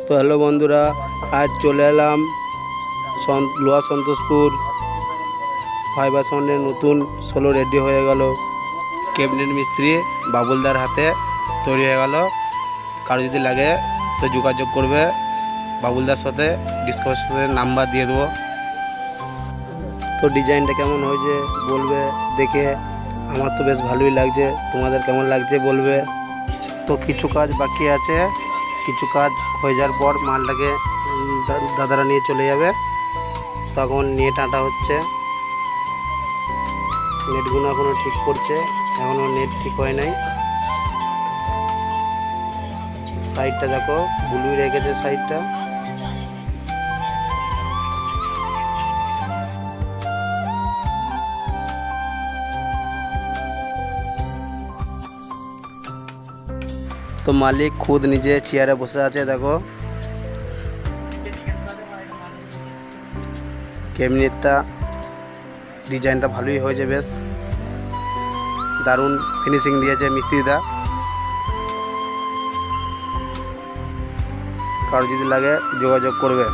তো হ্যালো বন্ধুরা, আজ চলে এলাম লোহার সন্তোষপুর ফাইবার সাউন্ডের নতুন সোলো রেডি হয়ে গেল। ক্যাবিনেট মিস্ত্রি বাবুলদার হাতে তৈরি হয়ে গেল। কারো যদি লাগে তো যোগাযোগ করবে বাবুলদার সাথে, ডিসকাউন্টের নাম্বার দিয়ে দেবো। তো ডিজাইনটা কেমন হয়েছে বলবে দেখে। আমার তো বেশ ভালোই লাগছে, তোমাদের কেমন লাগছে বলবে। তো কিছু কাজ বাকি আছে, কিছু কাজ হয়ে যাওয়ার পর মালটাকে দাদারা নিয়ে চলে যাবে। তখন নেট আঁটা হচ্ছে, নেটগুলো এখনও ঠিক করছে, এখনও নেট ঠিক হয় নাই। সাইডটা দেখো ব্লুই রেখেছে সাইডটা। তো মালিক খুদ নিজে চেয়ারে বসে আছে দেখো। ক্যাবিনেটটা ডিজাইনটা ভালোই হয়েছে, বেশ দারুণ ফিনিশিং দিয়েছে মিস্ত্রিদা। কারো যদি লাগে যোগাযোগ করবে।